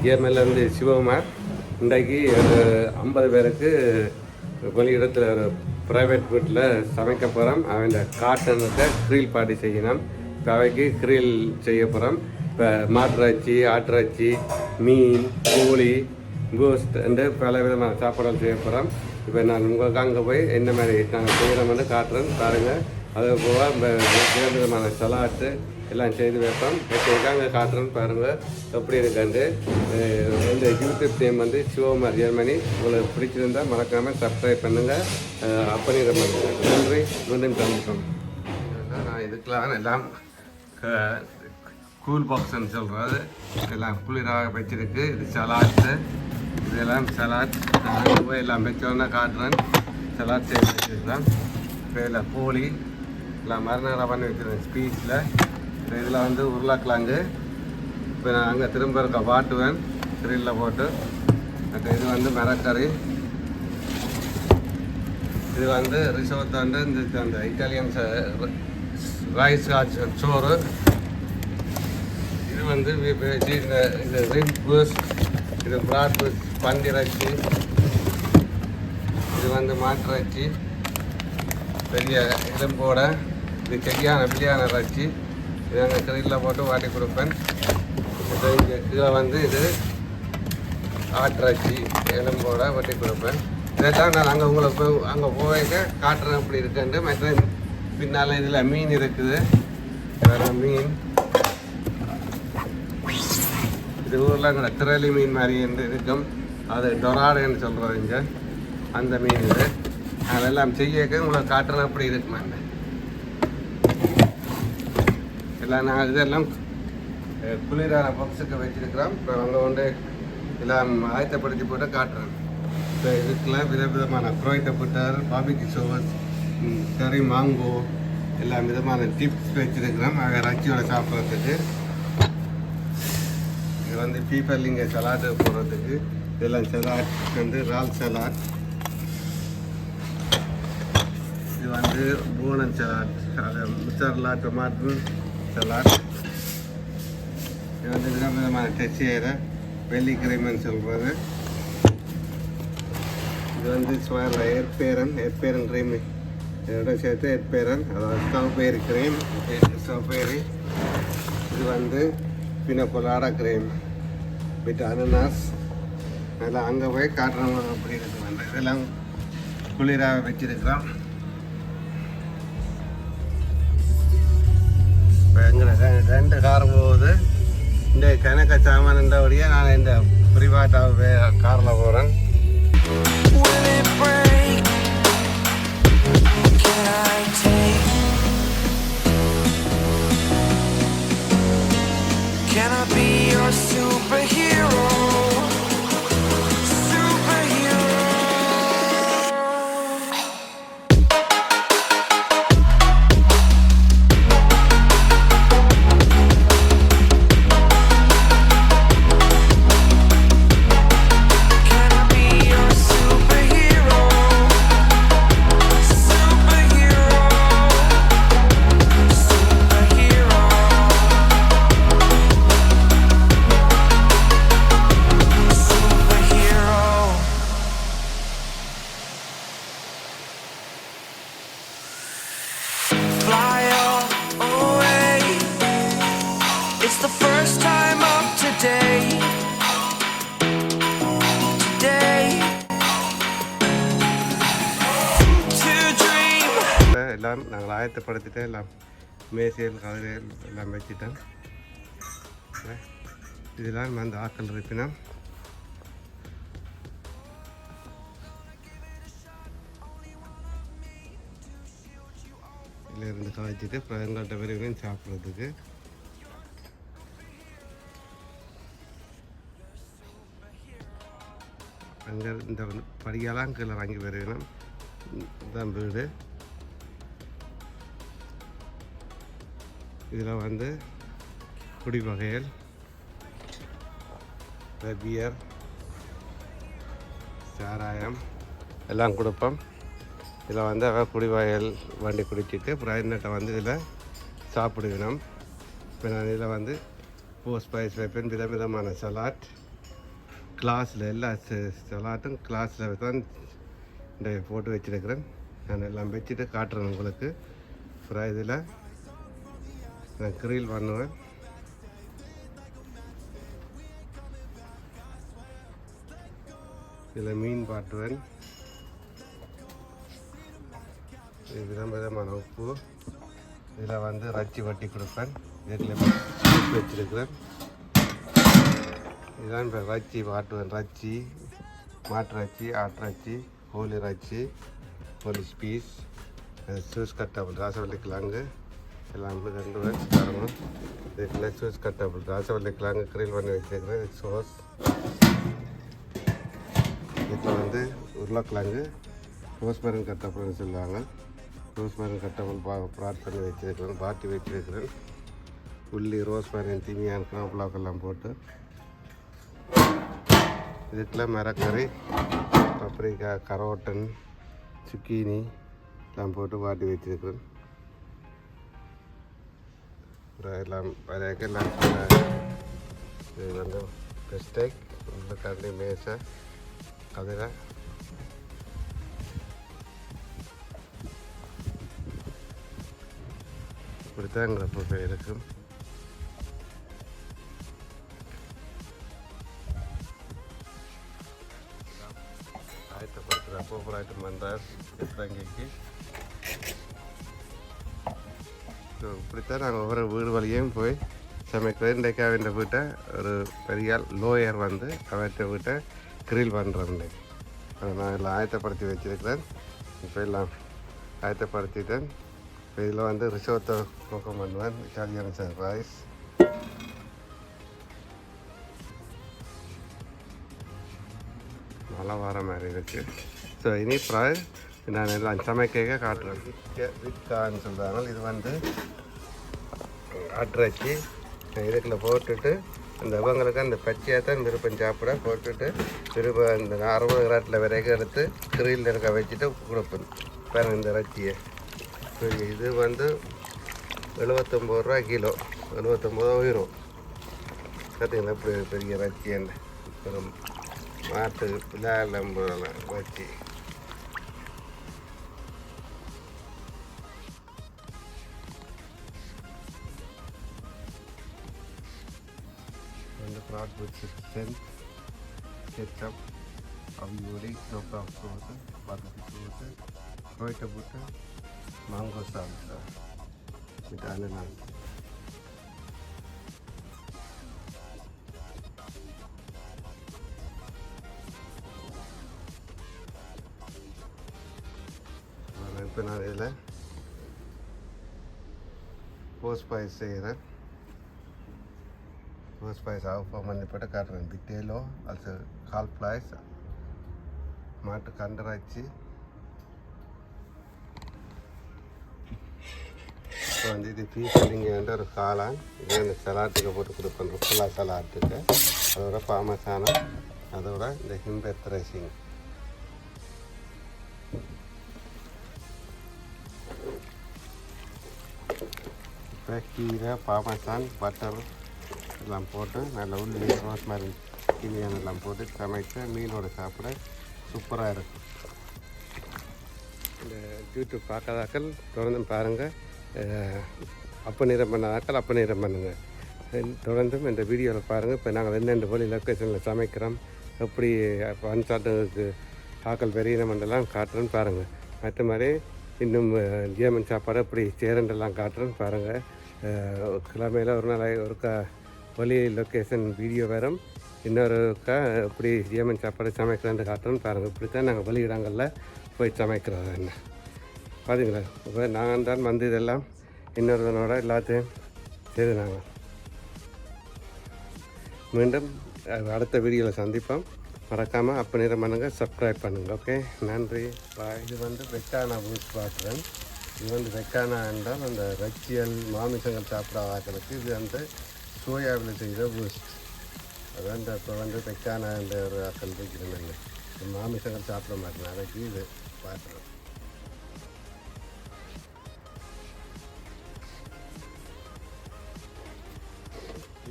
ஜேர்மன்லேருந்து சிவகுமார். இன்றைக்கு ஒரு 50 பேருக்கு வெளியிடத்தில் ஒரு ப்ரைவேட் வீட்டில் சமைக்க போகிறோம். அவன் காட்டனுக்கு கிரில் பார்ட்டி செய்யணும். இப்போ அவைக்கு கிரில் செய்ய போகிறோம். இப்போ மாட்டிறைச்சி, ஆட்டிறைச்சி, மீன், கோழி, கோஸ்ட் என்று பல விதமான சாப்பாடுகள் செய்ய போகிறோம். இப்போ நான் உங்களுக்கு அங்கே போய் என்ன மாதிரி நாங்கள் செய்கிறோம்னு காட்டுறேன் பாருங்கள். அது போக வித விதமான சலாட்டு எல்லாம் செய்து வைப்போம். அங்கே காட்டுறேன்னு பாருங்கள் எப்படி இருக்காண்டு. இந்த யூடியூப் நேம் வந்து சிவகுமார் ஜெர்மனி. உங்களுக்கு பிடிச்சிருந்தால் மறக்காமல் சப்ஸ்கிரைப் பண்ணுங்கள். அப்படிங்கிற மாதிரி நன்றி. மீண்டும் சந்திப்போம். நான் இதுக்கெல்லாம் எல்லாம் கூல் பாக்ஸ்ன்னு சொல்கிறது எல்லாம் குளிராக வச்சிருக்கு. இது சலாட்டு, இதெல்லாம் சலாட். நான் போய் எல்லாம் வச்சோன்னா காட்டுறேன். சலாட் செய்து வச்சுருக்கேன். இப்போ இதில் கோழி எல்லாம் மறுநேரம் பண்ணி வச்சுருக்கேன் ஸ்பீச்சில். இதில் வந்து உருளைக்கிழங்கு. இப்போ நான் அங்கே திரும்ப இருக்க வாட்டுவேன் கிரில்ல போட்டு. மற்ற இது வந்து மரக்கறி. இது வந்து ரிசோர்ட் வந்து அந்த இட்டாலியன் ரைஸ் சோறு. இது வந்து இந்த ரிங் பூஸ்ட், இது பிராட் பூஸ்ட், பன்னிறைச்சி. இது வந்து மாட்டிறைச்சி பெரிய எலும்போட. இது சரியான பிரியாணி இறைச்சி. இது அங்கே கிரில்ல போட்டு வாட்டி கொடுப்பேன். இதில் வந்து இது ஆட்டிறைச்சி எலும்போட வெட்டி கொடுப்பேன். இதைத்தான் நான் அங்கே உங்களுக்கு அங்கே போய்க்க காட்டுறேன் எப்படி இருக்குன்ட்டு. மற்ற பின்னால் இதில் மீன் இருக்குது. வேறு மீன் இது ஊரில் அங்கே திரளி மீன் மாதிரி இருக்கும். அது டொராடுன்னு சொல்கிறது இங்கே. அந்த மீன் இது அதெல்லாம் செய்யக்க உங்களுக்கு காட்டுறேன் அப்படி இருக்குமாங்க. எல்லாம் நான் இதெல்லாம் குளிரான பாக்ஸுக்கு வச்சுருக்கிறோம். இப்போ அங்கே கொண்டு எல்லாம் ஆயத்தப்படுத்தி போட்டு காட்டுறேன். இப்போ இதுக்கெல்லாம் விதவிதமான குரோய்ட்ட புட்டர், பாபிக்கு சோஸ், கறி, மாங்கோ எல்லாம் விதமான டிப்ஸ் வச்சுருக்கிறோம். அங்கே ரச்சியோட சாப்பிட்றதுக்கு. இது வந்து பீப்பர்லிங்க சலாட்டு போடுறதுக்கு. இதெல்லாம் சலாட் வந்து ரால் சலாட். இது வந்து போனன் சலாட், அது முச்சர்லா டொமாட்டோ சலாட். இது வந்து விதவிதமான டெக்ஸ்சையர வெள்ளி கிரீம்னு சொல்கிறது. இது வந்து ஏற்பேரன் கிரீம். இதோட சேர்த்து ஏற்பேரன், அதாவது ஸ்ட்ராபெரி கிரீம், ஸ்ட்ராபெரி. இது வந்து பினப்பொலாடா கிரீம் வித் அனனாஸ். அதெல்லாம் அங்கே போய் காட்டுறவங்க அப்படி இருக்கு. இதெல்லாம் குளிராக வச்சிருக்கிறோம். இப்போ எங்களை 2 கார் போகுது. இந்த கணக்க சாமான் இருந்தபடியே நான் இந்த பிரிவாட்டாக காரில் போகிறேன். Can I be your superhero? எல்லாம் நாங்கள் ஆயத்தப்படுத்திட்டு எல்லாம் மேசையில் கதிரையில் எல்லாம் வச்சுட்டோம். இதெல்லாம் வந்து ஆக்கள் இருப்பினோம். இதில் இருந்து கழிச்சிட்டு அப்புறம் எங்கள்கிட்ட விரைவில் சாப்பிட்றதுக்கு. அங்கே இந்த படியெல்லாம் கீழே வாங்கி வருவேணும். இதுதான் வீடு. இதில் வந்து குடி வகைகள், பியர், சாராயம் எல்லாம் கொடுப்போம். இதில் வந்து அவன் குடி வகைகள் வண்டி குடிச்சிட்டு அப்புறம் என்னட்டை வந்து இதில் சாப்பிடுவினோம். இப்போ நான் இதில் வந்து போஸ்ட் ஸ்பைஸ் வைப்பேன். விதவிதமான சலாட் கிளாஸில் எல்லா சலாட்டும் கிளாஸில் தான் இந்த போட்டு வச்சுருக்கிறேன். நான் எல்லாம் வச்சுட்டு காட்டுறேன் உங்களுக்கு. அப்புறம் இதில் நான் கிரில் பண்ணுவேன். இதில் மீன் பாட்டுவேன். இது விதமான உப்பு. இதில் வந்து ரச்சி வட்டி கொடுப்பேன். இதில் வச்சுருக்கிறேன். இதுதான் இப்போ ரச்சி வாட்டுவேன். ரச்சி, மாட்டு ரச்சி, ஆட்டு ரச்சி, கோழி ரச்சி, கோழி பீஸ், சூஸ் கட்டபிள் ராசவள்ளி கிழங்கு எல்லாம் ரெண்டு பேர் தரணும். இதுக்குள்ள சூஸ் கட்டபிள் ராசவள்ளி கிழங்கு கிரில் பண்ணி வச்சுருக்கிறேன். இது சோஸ். இதில் வந்து உருளைக்கிழங்கு ரோஸ்மரன் கட்டபிள்னு சொல்லுவாங்க. ரோஸ்மரன் கட்டபிள் ப்ராட் பண்ணி வச்சுருக்கிறேன். பாட்டி வச்சுருக்கிறேன். உள்ளி, ரோஸ்மரன், திமியான், கிராம்புலாக்கெல்லாம் போட்டு இதுக்குள்ள மரக்கறி, பப்ரிக்கா, கரோட்டன், சுக்கீனி எல்லாம் போட்டு வாட்டி வச்சுருக்கிறேன். எல்லாம் எல்லாம் இது வந்து பெஸ்டேக், உருளைக்கண்டி, மேசை, அதில் இப்படித்தான் எங்கள் இருக்கும். ஆயத்தப்படுத்துகிற சூப்பர் ஐட்டம் பண்ணுறார் எத்தங்கிக்கு. ஸோ இப்படித்தான் நாங்கள் ஒவ்வொரு வீடு வழியும் போய் சமைக்கிறோம். இன்றைக்கு அவன் வீட்டை ஒரு பெரிய லோயர் வந்து அவற்றை வீட்டை கிரில் பண்ணுறோம். இன்றைக்கு அதை நான் எல்லாம் ஆயத்தப்படுத்தி வச்சுருக்கிறேன். இப்போ எல்லாம் ஆயத்தப்படுத்திட்டேன். இப்போ இதில் வந்து ரிசோர்ட்டோ நோக்கம் பண்ணுவேன். இட்டாலியன் ரைஸ், மழை வர மாதிரி இருக்குது. ஸோ இனி அப்புறம் நான் எல்லாம் சமைக்க காட்டுறேன். விற்கான்னு சொல்கிறாங்க. இது வந்து ஆட்டுறச்சி இதுக்குள்ள போட்டுட்டு அந்த இவங்களுக்கு அந்த பச்சையாக தான் விருப்பம் சாப்பிட போட்டுட்டு திரும்ப இந்த 60 கிராட்டில் வரைக்கும் எடுத்து கிரில் இருக்க வச்சுட்டு கொடுப்பேன். பாருங்க இந்த இறைச்சியை. இது வந்து 79 ரூபா கிலோ, 79 உயிரும். பார்த்தீங்கன்னா இப்படி பெரிய இறைச்சி என்ன ஒரு மாட்டு பிள்ளைம்பு இறைச்சி. வந்து ப்ராட் வித் சிக்கன், கெச்சப், அவியோடி, சோக்காஃப் போட்டு, பார்பிக்யூ போட்டு, டொமேட்டோ போட்டு, mango salsa with ananas. இப்போ நான் இதில் போஸ்ட் ஸ்பைஸ் செய்கிறேன். போஸ்ட் ஸ்பைஸ் ஆஃப் பண்ணி போட்டு காட்டுறேன். பிட்டேலோ அது கால் ஃப்ளைஸ், மாட்டு கண்டராச்சி. இப்போ வந்து இது பீஸ் இல்லைங்க ஒரு காளான். இது இந்த சலாட்டுக்கு போட்டு கொடுப்பேன். ருக்குலா சலாட்டுக்கு. அதோட பாமசானம், அதோட இந்த ஹிம்பெத் ரைசிங். இப்போ கீரை, பாமசான், பட்டர் எல்லாம் போட்டு நல்ல உள்ளி, ரோஸ்மரி, கிமியான் எல்லாம் போட்டு சமைத்து மீனோட சாப்பிட சூப்பராக இருக்கும். இந்த யூடியூப் பார்க்காதாக்கள் தொடர்ந்து பாருங்கள். அப்போ நேரம் பண்ணாதாக்கள் அப்போ நேரம் பண்ணுங்கள். தொடர்ந்தும் இந்த வீடியோவில் பாருங்கள். இப்போ நாங்கள் என்னென்ன போல லொக்கேஷனில் சமைக்கிறோம், எப்படி அன்சாட்டுக்கு ஆக்கள் பெரிய மண்டெல்லாம் காட்டுறேன்னு பாருங்கள். மற்ற மாதிரி இன்னும் ஜேமன் சாப்பாடு எப்படி சேரண்டெல்லாம் காட்டுறேன்னு பாருங்கள். கிழமையில் ஒரு நாள் ஒருக்கா ஒலி லொக்கேஷன் வீடியோ வரும். இன்னொருக்கா எப்படி ஜேமன் சாப்பாடு சமைக்கிறேன்னு காட்டுறேன்னு பாருங்கள். இப்படி தான் நாங்கள் வெளியிடங்களில் போய் சமைக்கிறோம். என்ன பார்த்தீங்களா? இப்போ நாங்கள் தான் வந்து இதெல்லாம் இன்னொருவனோட எல்லாத்தையும் செய்து நாங்கள் மீண்டும் அடுத்த வீடியோவில் சந்திப்போம். மறக்காமல் அப்போ நேரம் பண்ணுங்கள், சப்ஸ்கிரைப் பண்ணுங்கள். ஓகே, நன்றி, பாய். இது வந்து வெக்கானா பூஸ்ட் பார்க்குறேன். இது வந்து வெக்கானா என்றால் அந்த ரச்சியல் மாமிசங்கள் சாப்பிடாதாக்களுக்கு இது வந்து சோயாவில் செய்த பூஸ்ட். அதான் இந்த இப்போ வந்து வெக்கானா என்ற ஒரு ஆக்கள் வைக்கிறேன். மாமிசங்கள் சாப்பிட மாட்டேன், அதுக்கு இது பார்க்குறேன்.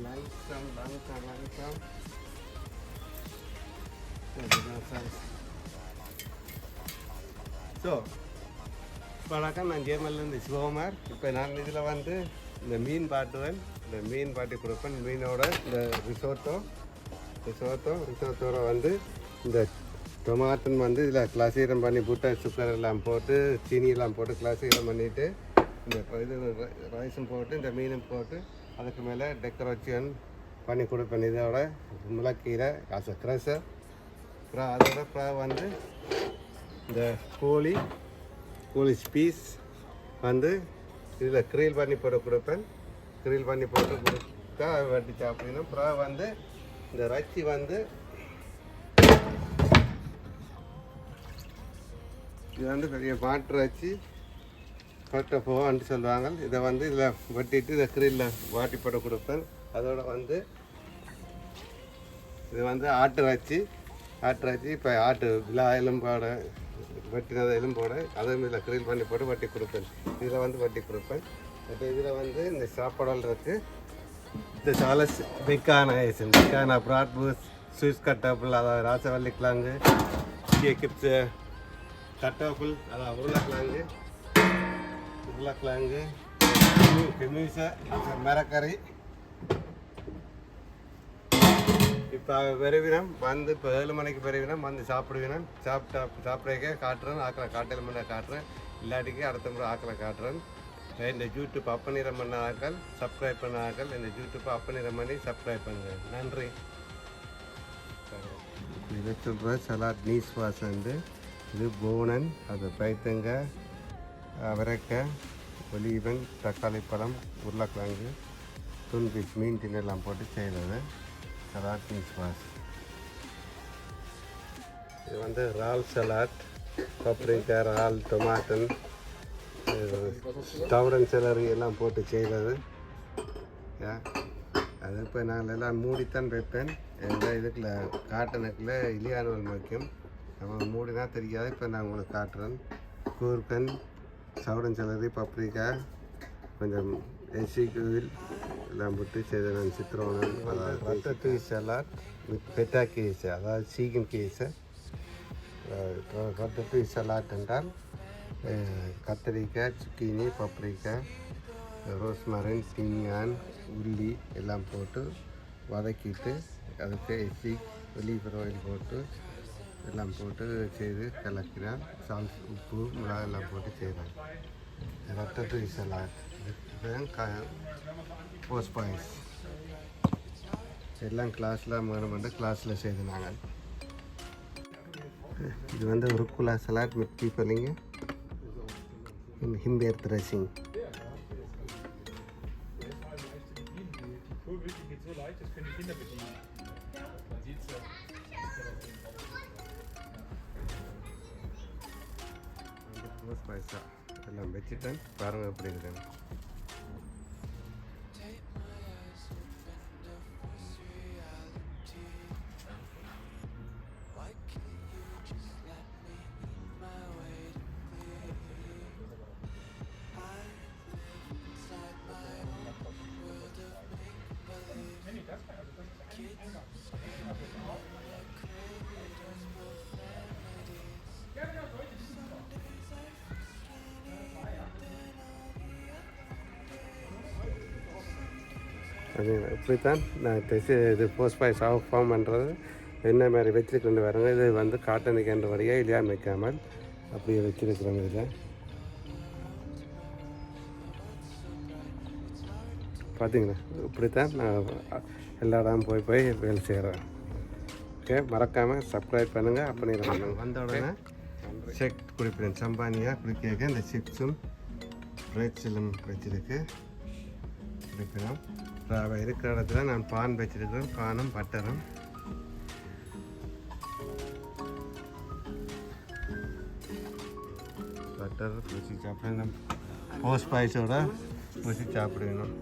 langsam ஸோ வணக்கம், நான் ஜேமல்லேருந்து சிவகுமார். இப்போ நான் இதில் வந்து இந்த மீன் பாட்டுவேன், இந்த மீன் பாட்டி கொடுப்பேன். மீனோட இந்த ரிசோர்ட்டோட வந்து இந்த டொமாட்டன் வந்து இதில் கிளாசீரம் பண்ணி புட்டை சுக்கர் எல்லாம் போட்டு சீனியெல்லாம் போட்டு கிளாசீரம் பண்ணிவிட்டு இந்த இது ரைஸும் போட்டு இந்த மீனும் போட்டு அதுக்கு மேலே டெக்கரேஷன் பண்ணி கொடுப்பேன். இதோட முளக்கீரை காசு க்ரஷர், அப்புறம் அதோட அப்புறம் வந்து இந்த கோழி பீஸ் வந்து இதில் க்ரீல் பண்ணி போட்டு கொடுப்பேன். க்ரீல் பண்ணி போட்டு கொடுத்தா வெட்டி சாப்பிடணும். அப்புறம் வந்து இந்த இறைச்சி வந்து இது வந்து பெரிய மாட்டு இறைச்சி கட்டப்போவான்னு சொல்லுவாங்க. இதை வந்து இதில் வெட்டிட்டு இதை க்ரீலில் வாட்டி போட்டு கொடுப்பேன். அதோட வந்து இது வந்து ஆட்டு இறைச்சி இப்போ ஆட்டு விழா எலும்போட வெட்டினதை எலும்போட அதையும் இதில் க்ரீல் பண்ணி போட்டு வட்டி கொடுப்பேன். இதில் வந்து வட்டி கொடுப்பேன். இப்போ இதில் வந்து இந்த சாப்பாடுகள் இருக்குது. இந்த சாலை பிக்கானா ப்ராட்பூஸ், ஸ்வீஸ் கட்டாப்புல், அதாவது ராசவல்லி கிழங்கு, கிப்ஸு கட்டாப்புல், அதாவது உருளைக்கிழங்கு, கெமிசை, மரக்கறி. இப்போ விரைவினம் வந்து இப்போ 7 மணிக்கு விரைவினம் வந்து சாப்பிடுவினம். சாப்பிட்றதுக்கே காட்டுறேன், ஆக்களை காட்டையில் முன்னே காட்டுறேன், இல்லாட்டிக்கு அடுத்த முறை ஆக்களை காட்டுறேன். இந்த யூடியூப் அப்பநிறம் பண்ண ஆக்கள் சப்ஸ்கிரைப் பண்ண ஆக்கள் இந்த யூடியூப்பை அப்பநிறம் பண்ணி சப்ஸ்கிரைப் பண்ணுங்கள். நன்றி. இதை சொல்கிற சலாட் நீஸ் வாஸ் வந்து இது போனன், அது பைத்தங்காய், அவரைக்காய், ஒலிவன், தக்காளி பழம், உருளைக்கிழங்கு, துன்பீஸ், மீன் தின்னெல்லாம் போட்டு செய்கிறது சலாட் மீன்ஸ் வாஸ். இது வந்து ரால் சலாட், பப்ரிக்காய், ரால், டொமாட்டன், டவுடன் செலரி எல்லாம் போட்டு செய்கிறது. அது இப்போ நான் எல்லாம் மூடித்தான் வைப்பேன். எந்த இதுக்குள்ள காட்டனுக்குள்ள இலியானவல் வைக்கும், நம்ம மூடினா தெரியாது. இப்போ நான் உங்களுக்கு காட்டுறேன். கூர்க்கன், சவுடன் செலரி, பப்ரிக்காய், கொஞ்சம் எசிக்குவில் எல்லாம் போட்டு செய்த நான் சித்திரோனன். அதாவது ரத்தத்து சலாட் வித் பெட்டா கேஸ், அதாவது சீகன் கேஸை. ரத்தத்து சலாட் என்றால் கத்திரிக்காய், சுக்கீனி, பப்ரிக்காய், ரோஸ்மரின், பினியான், உள்ளி எல்லாம் போட்டு வதக்கிட்டு அதுக்கு எசிக், ஒலிவ் ஆயில் போட்டு எல்லாம் போட்டு செய்து கலக்கினால் உப்பு, மிளகாய் எல்லாம் போட்டு செய்கிறேன். ரத்தத்து சலாட் போஸ்ட் பாய்ஸ் எல்லாம் கிளாஸில் வேணுமென்று கிளாஸில் செய்து நாங்கள். இது வந்து ருக்குலா சலாட் வித் பீப்பலிங்க ஹிம்பேர் ட்ரெஸ்ஸிங். போஸ்ட் பாய்ஸா எல்லாம் வச்சுட்டேன், பாருங்கள் எப்படி இருக்குன்னு. அது இப்படித்தான் நான் இது போஸ்ட் பாய்ஸ் ஃபார்ம் பண்ணுறது. என்ன மாதிரி வச்சுருக்கிட்டு வரங்க. இது வந்து காட்டனுக்குன்ற வழியாக இல்லையான்னு வைக்காமல் அப்படியே வச்சுருக்குறோங்க. இதில் பார்த்தீங்களா, இப்படித்தான் நான் எல்லா இடமும் போய் வேலை செய்கிறேன். ஓகே, மறக்காமல் சப்ஸ்கிரைப் பண்ணுங்கள். அப்படி பண்ணுங்கள். வந்த உடனே செக் குடிப்பேன். சம்பானியாக குடிக்க இந்த சிப்ஸும் பிரெட்ஸிலும் வச்சுருக்கு குடிக்கணும். இருக்கிற இடத்துல நான் பான் வச்சுருக்கிறேன். பானும் பட்டரும் பட்டர் ருசி சாப்பிடணும். போஸ்ட் பாய்ஸோட ருசி சாப்பிடணும்.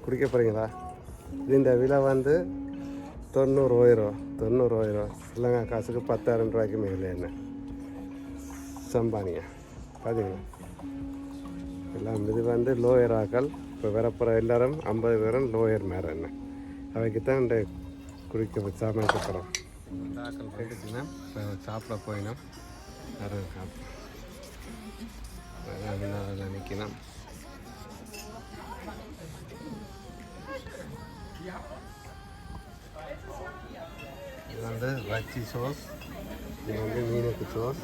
குடிக்க போகிறீங்களா? இந்த விலை வந்து 90,000 ஸ்ரீலங்கா காசுக்கு 10,000 ரூபாய்க்கு மேலே என்ன சம்பானியா பார்த்தீங்களா? எல்லாம் இது வந்து லோயர் ஆக்கள். இப்போ வரப்போகிற எல்லாரும் 50 பேரும் லோயர் மேலே என்ன அவைக்கு தான் இந்த குடிக்க சமைக்கப்படும். ஆக்கள் கேட்டுச்சுன்னா இப்போ சாப்பிட போயினோம். அதில் நிற்கணும். இது வந்து ரச்சி சோஸ், இது வந்து மீனுக்கு சோஸ்.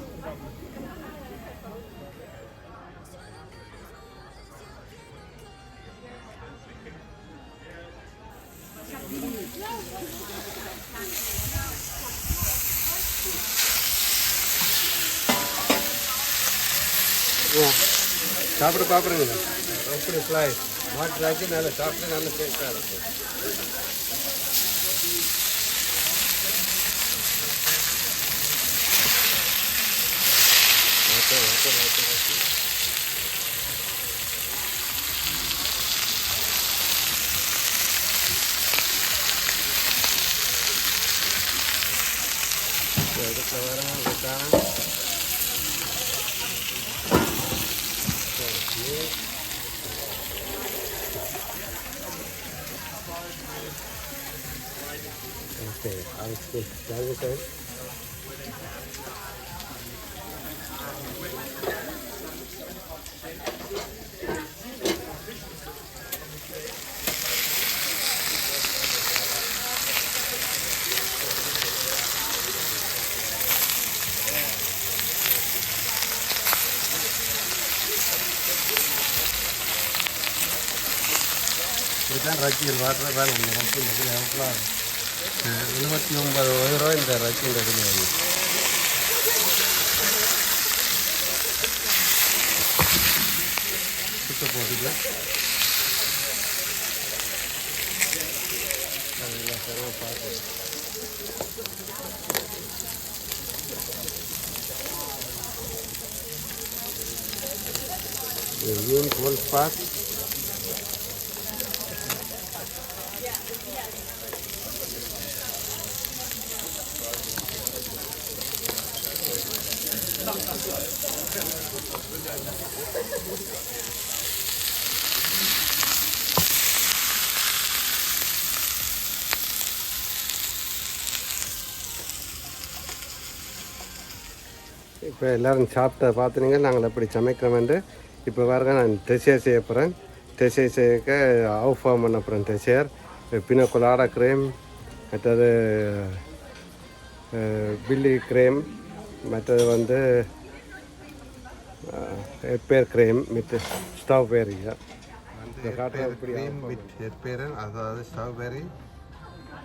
சாப்பிட பார்க்குறீங்க எப்படி ஃப்ளை மாட்டுறாக்கி நல்லா சாப்பிட்டு நல்லா டேஸ்ட்டாக இருக்கும். இதுக்கு வர okay, alles gut. Dankeschön. இதுதான் ரச்சியில் வாட்டர் தான் ரச்சி இதில் எவ்வளோ 79,000 இந்த ரச்சியில் இதில் சுத்த போகுது. அதெல்லாம் சிரமம் பார்க்குது. மீன் கோல் பாஸ் இப்போ எல்லோரும் சாப்பிட்ட பார்த்துனீங்க நாங்கள் எப்படி சமைக்கிறோமென்று. இப்போ பாருங்க நான் டெசேர் செய்ய போகிறேன். டெசேர் செய்ய ஆஃப் ஃபார்ம் பண்ண போகிறேன். டெசேர் பின கொலாடா க்ரீம், மற்றது பில்லி க்ரீம், மற்றது வந்து எப்பேர் cream with strawberry. Cream with எப்பேர், அதாவது ஸ்ட்ராபெரி.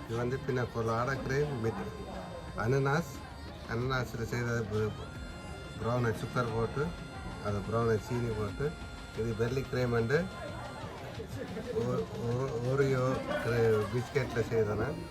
இது வந்து பின்ன கொலாடா க்ரீம் வித் அனனாஸில் செய்த ப்ரௌனை சுகர் போட்டு அது ப்ரௌனை சீனி போட்டு. இது பெர்லி க்ரீம் வந்து ஓரியோ பிஸ்கெட்டில் செய்தேன்.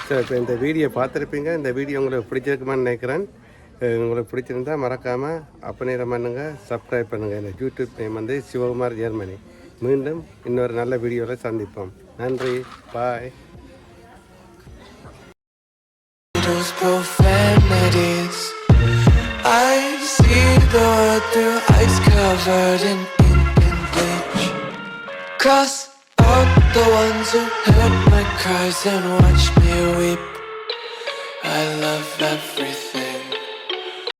சரி, இப்போ இந்த வீடியோ பார்த்துருப்பீங்க. இந்த வீடியோ உங்களுக்கு பிடிச்சிருக்குமான்னு நினைக்கிறேன். உங்களுக்கு பிடிச்சிருந்தா மறக்காமல் அப்பநேரம் பண்ணுங்கள், சப்ஸ்கிரைப் பண்ணுங்கள். இந்த யூடியூப் நேம் வந்து சிவகுமார் ஜெர்மனி. மீண்டும் இன்னொரு நல்ல வீடியோவில் சந்திப்போம். நன்றி, பாய். Profanities. I see the world through ice covered in ink and bleach. Cross out the ones who heard my cries and watch me weep. I love everything.